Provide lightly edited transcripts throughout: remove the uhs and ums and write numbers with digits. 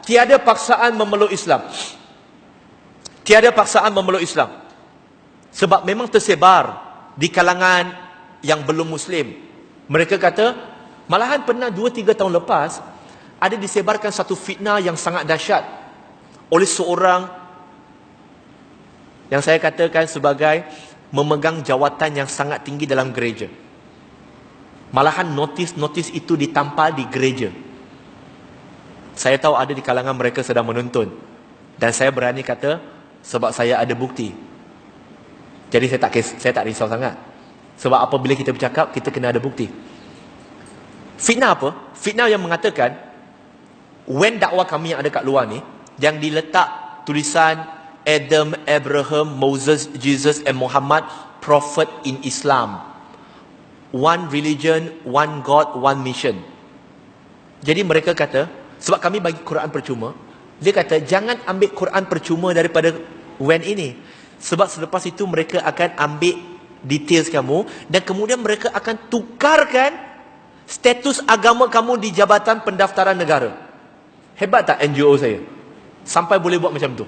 tiada paksaan memeluk Islam. Tiada paksaan memeluk Islam. Sebab memang tersebar di kalangan yang belum Muslim. Mereka kata, malahan pernah 2-3 tahun lepas, ada disebarkan satu fitnah yang sangat dahsyat oleh seorang yang saya katakan sebagai memegang jawatan yang sangat tinggi dalam gereja. Malahan notis-notis itu ditampal di gereja. Saya tahu ada di kalangan mereka sedang menonton. Dan saya berani kata, sebab saya ada bukti. Jadi saya tak risau sangat. Sebab apabila kita bercakap, kita kena ada bukti. Fitnah apa? Fitnah yang mengatakan, when dakwah kami yang ada kat luar ni, yang diletak tulisan Adam, Abraham, Moses, Jesus and Muhammad, prophet in Islam. One religion, one God, one mission. Jadi mereka kata, sebab kami bagi Quran percuma, dia kata, jangan ambil Quran percuma daripada when ini. Sebab selepas itu mereka akan ambil details kamu, dan kemudian mereka akan tukarkan status agama kamu di Jabatan Pendaftaran Negara. Hebat tak NGO saya? Sampai boleh buat macam tu.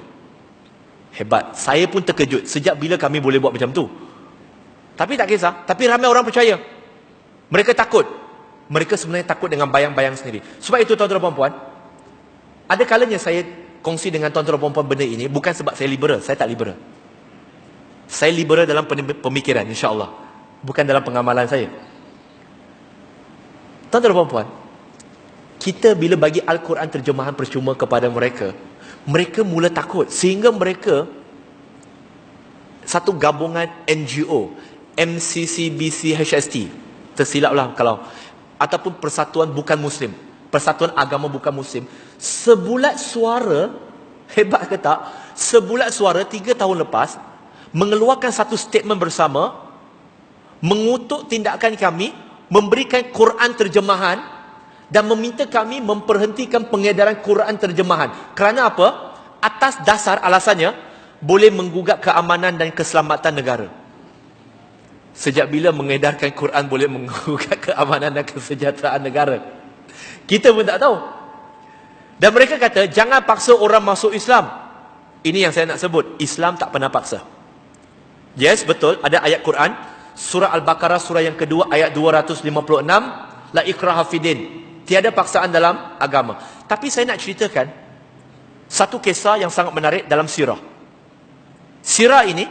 Hebat. Saya pun terkejut. Sejak bila kami boleh buat macam tu? Tapi tak kisah. Tapi ramai orang percaya. Mereka takut. Mereka sebenarnya takut dengan bayang-bayang sendiri. Sebab itu tuan-tuan dan puan, ada kalanya saya kongsi dengan tuan-tuan dan puan benda ini, bukan sebab saya liberal. Saya tak liberal. Saya liberal dalam pemikiran, insya-Allah. Bukan dalam pengamalan saya. Tuan-tuan dan puan, kita bila bagi Al-Quran terjemahan percuma kepada mereka, mereka mula takut. Sehingga mereka, satu gabungan NGO, MCCBCHST, tersilaplah kalau, ataupun Persatuan Bukan Muslim, Persatuan Agama Bukan Muslim, sebulat suara, hebat ke tak, sebulat suara 3 tahun lepas, mengeluarkan satu statement bersama, mengutuk tindakan kami, memberikan Quran terjemahan, dan meminta kami memperhentikan pengedaran Quran terjemahan. Kerana apa? Atas dasar alasannya, boleh menggugat keamanan dan keselamatan negara. Sejak bila mengedarkan Quran boleh menggugat keamanan dan kesejahteraan negara? Kita pun tak tahu. Dan mereka kata, jangan paksa orang masuk Islam. Ini yang saya nak sebut. Islam tak pernah paksa. Yes, betul. Ada ayat Quran. Surah Al-Baqarah, surah yang kedua, ayat 256. La ikraha fidin. Tiada paksaan dalam agama. Tapi saya nak ceritakan satu kisah yang sangat menarik dalam sirah. Sirah ini,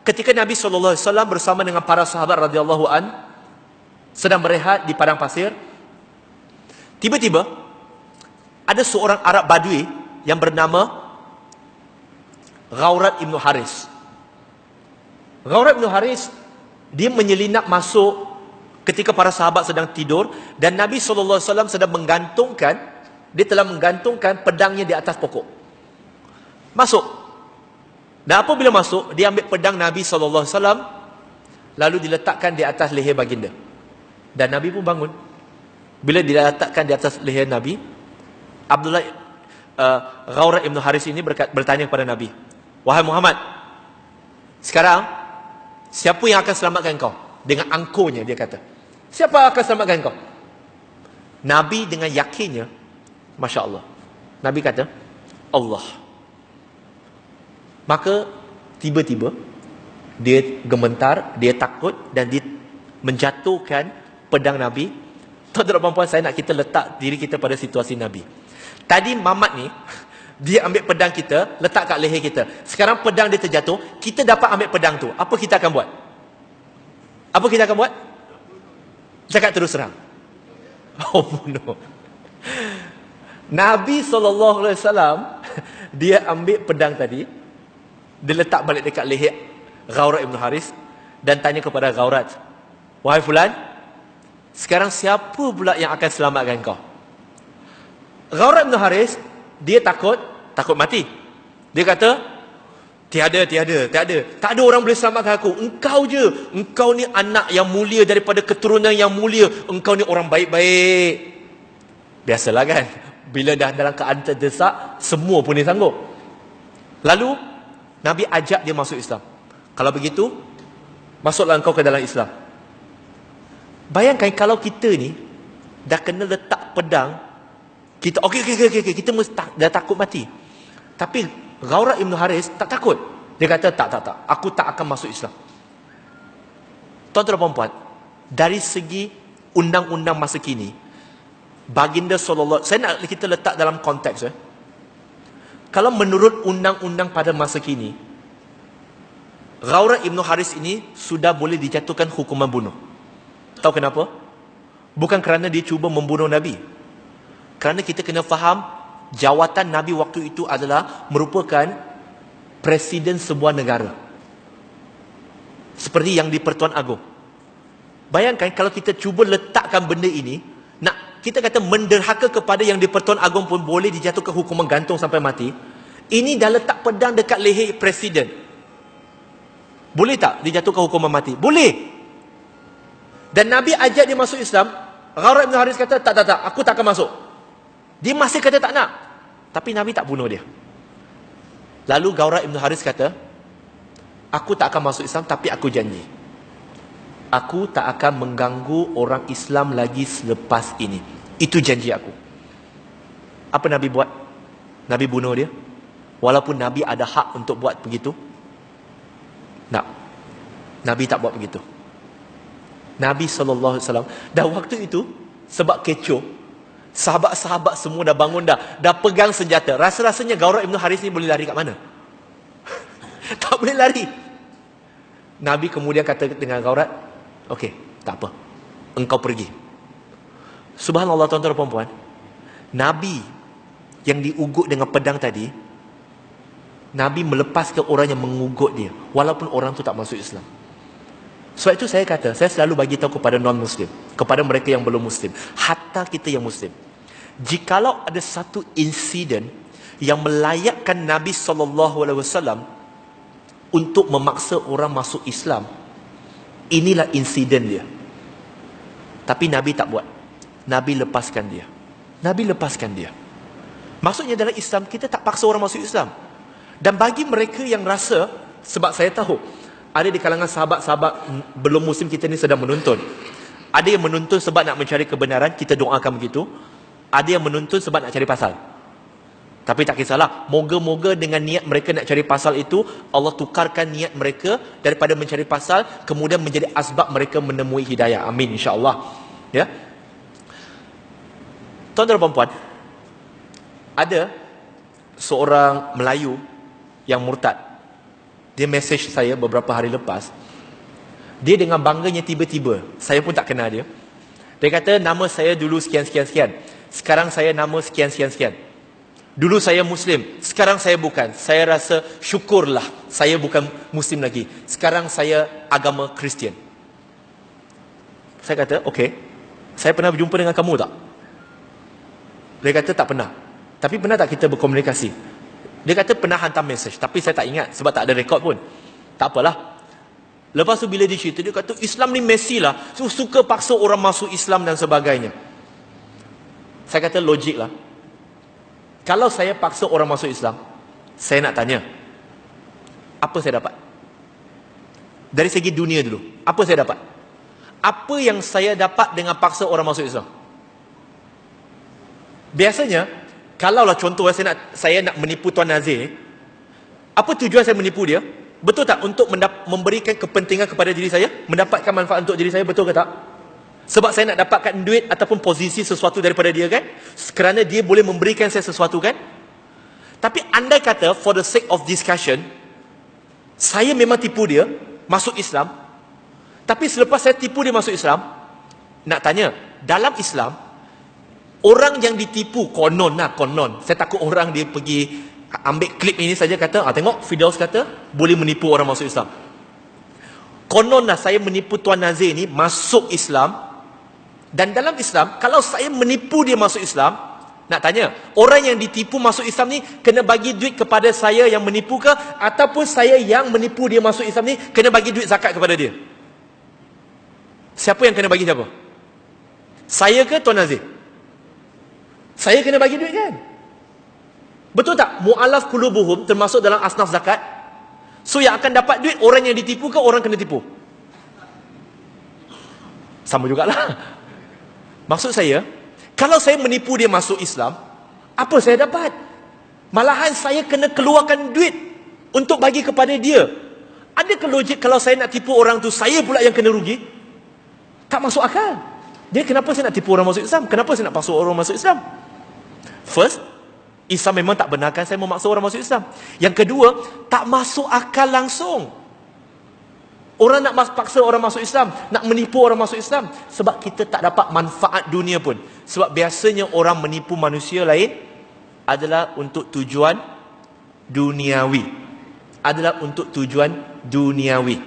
ketika Nabi SAW bersama dengan para sahabat radhiyallahu an sedang berehat di padang pasir, tiba-tiba ada seorang Arab Badui yang bernama Ghaurat Ibn Haris. Ghaurat Ibn Haris, dia menyelinap masuk ketika para sahabat sedang tidur, dan Nabi SAW sedang menggantungkan, dia telah menggantungkan pedangnya di atas pokok. Masuk. Dan apabila masuk, dia ambil pedang Nabi SAW, lalu diletakkan di atas leher baginda. Dan Nabi pun bangun. Bila diletakkan di atas leher Nabi, Ghaurat Ibn Haris ini bertanya kepada Nabi, wahai Muhammad, sekarang siapa yang akan selamatkan kau? Dengan angkuhnya dia kata, siapa yang akan selamatkan kau? Nabi dengan yakinnya, Masya Allah, Nabi kata, Allah. Maka tiba-tiba dia gemetar, dia takut, dan dia menjatuhkan pedang Nabi. Tuan-tuan dan puan, saya nak kita letak diri kita pada situasi Nabi. Tadi Mamat ni, dia ambil pedang kita, letak kat leher kita. Sekarang pedang dia terjatuh, kita dapat ambil pedang tu. Apa kita akan buat? Apa kita akan buat? Cakap terus terang. Oh, bunuh. Nabi SAW, dia ambil pedang tadi, dia letak balik dekat leher Ghaurat Ibn Haris, dan tanya kepada Ghaurat, wahai fulan, sekarang siapa pula yang akan selamatkan kau? Ghaurat Ibn Haris, dia takut mati. Dia kata, tiada. Tak ada orang boleh selamatkan aku. Engkau je. Engkau ni anak yang mulia daripada keturunan yang mulia. Engkau ni orang baik-baik. Biasalah kan. Bila dah dalam keadaan terdesak, semua pun dia sanggup. Lalu, Nabi ajak dia masuk Islam. Kalau begitu, masuklah engkau ke dalam Islam. Bayangkan kalau kita ni dah kena letak pedang Kita okey, kita mesti dah takut mati. Tapi Ghaurah Ibn Haris tak takut. Dia kata tak, aku tak akan masuk Islam. Tuan-tuan dan puan-puan, dari segi undang-undang masa kini, baginda sallallahu, saya nak kita letak dalam konteks Kalau menurut undang-undang pada masa kini, Ghaurah Ibn Haris ini sudah boleh dijatuhkan hukuman bunuh. Tahu kenapa? Bukan kerana dia cuba membunuh Nabi. Kerana kita kena faham, jawatan Nabi waktu itu adalah merupakan presiden sebuah negara. Seperti yang di Pertuan Agong. Bayangkan kalau kita cuba letakkan benda ini, kita kata menderhaka kepada yang di Pertuan Agong pun boleh dijatuhkan hukuman gantung sampai mati. Ini dah letak pedang dekat leher presiden. Boleh tak dijatuhkan hukuman mati? Boleh. Dan Nabi ajak dia masuk Islam. Ghaurah Ibn Haris kata, tak, aku tak akan masuk. Dia masih kata tak nak. Tapi Nabi tak bunuh dia. Lalu Ghaurah Ibn Haris kata, aku tak akan masuk Islam, tapi aku janji, aku tak akan mengganggu orang Islam lagi selepas ini. Itu janji aku. Apa Nabi buat? Nabi bunuh dia. Walaupun Nabi ada hak untuk buat begitu. Tak. Nabi tak buat begitu. Nabi SAW, dah waktu itu, sebab kecoh, sahabat-sahabat semua dah bangun dah pegang senjata. Rasa-rasanya Ghaurah Ibn Haris ni boleh lari kat mana? Tak boleh lari. Nabi kemudian kata dengan Ghaurah, okey, tak apa, engkau pergi. Subhanallah, tuan-tuan dan puan-puan, Nabi yang diugut dengan pedang tadi, Nabi melepaskan orang yang mengugut dia, walaupun orang tu tak masuk Islam. Sebab itu saya kata, saya selalu bagi tahu kepada non-Muslim, kepada mereka yang belum Muslim, hatta kita yang Muslim, jikalau ada satu insiden yang melayakkan Nabi SAW untuk memaksa orang masuk Islam, inilah insiden dia. Tapi Nabi tak buat. Nabi lepaskan dia. Nabi lepaskan dia. Maksudnya dalam Islam, kita tak paksa orang masuk Islam. Dan bagi mereka yang rasa, sebab saya tahu ada di kalangan sahabat-sahabat belum Muslim kita ni sedang menuntun. Ada yang menuntun sebab nak mencari kebenaran, kita doakan begitu. Ada yang menuntun sebab nak cari pasal. Tapi tak kisahlah, moga-moga dengan niat mereka nak cari pasal itu, Allah tukarkan niat mereka daripada mencari pasal, kemudian menjadi asbab mereka menemui hidayah. Amin, insyaAllah. Ya. Tuan-tuan dan puan-puan, ada seorang Melayu yang murtad. Dia message saya beberapa hari lepas. Dia dengan bangganya tiba-tiba, saya pun tak kenal dia. Dia kata, nama saya dulu sekian-sekian-sekian. Sekarang saya nama sekian-sekian-sekian. Dulu saya Muslim, sekarang saya bukan. Saya rasa syukurlah saya bukan Muslim lagi. Sekarang saya agama Kristian. Saya kata, okey, saya pernah berjumpa dengan kamu tak? Dia kata tak pernah. Tapi pernah tak kita berkomunikasi? Dia kata pernah hantar mesej, tapi saya tak ingat sebab tak ada rekod pun. Tak apalah. Lepas tu bila dia cerita, dia kata Islam ni messy lah, suka paksa orang masuk Islam dan sebagainya. Saya kata logik lah. Kalau saya paksa orang masuk Islam, saya nak tanya, apa saya dapat? Dari segi dunia dulu, apa saya dapat? Apa yang saya dapat dengan paksa orang masuk Islam? Biasanya, kalaulah contoh saya nak menipu Tuan Nazir, apa tujuan saya menipu dia? Betul tak? Untuk memberikan kepentingan kepada diri saya, mendapatkan manfaat untuk diri saya, betul ke tak? Sebab saya nak dapatkan duit ataupun posisi sesuatu daripada dia kan? Kerana dia boleh memberikan saya sesuatu kan? Tapi andai kata for the sake of discussion, saya memang tipu dia masuk Islam, tapi selepas saya tipu dia masuk Islam, nak tanya, dalam Islam, orang yang ditipu, konon, saya takut orang dia pergi ambil klip ini saja kata, tengok Firdaus kata boleh menipu orang masuk Islam. Konon saya menipu Tuan Nazir ni masuk Islam. Dan dalam Islam, kalau saya menipu dia masuk Islam, nak tanya, orang yang ditipu masuk Islam ni kena bagi duit kepada saya yang menipu ke, ataupun saya yang menipu dia masuk Islam ni kena bagi duit zakat kepada dia? Siapa yang kena bagi siapa? Saya ke Tuan Nazir? Saya kena bagi duit kan? Betul tak? Mu'alaf qulubuhum termasuk dalam asnaf zakat. So yang akan dapat duit orang yang ditipu ke orang kena tipu? Sama jugalah. Maksud saya, kalau saya menipu dia masuk Islam, Apa saya dapat? Malahan saya kena keluarkan duit untuk bagi kepada dia. Adakah logik kalau saya nak tipu orang tu, saya pula yang kena rugi? Tak masuk akal. Dia kenapa saya nak tipu orang masuk Islam? Kenapa saya nak paksa orang masuk Islam? First, Islam memang tak benarkan saya memaksa orang masuk Islam. Yang kedua, tak masuk akal langsung. Orang nak paksa orang masuk Islam, nak menipu orang masuk Islam, sebab kita tak dapat manfaat dunia pun. Sebab biasanya orang menipu manusia lain adalah untuk tujuan duniawi.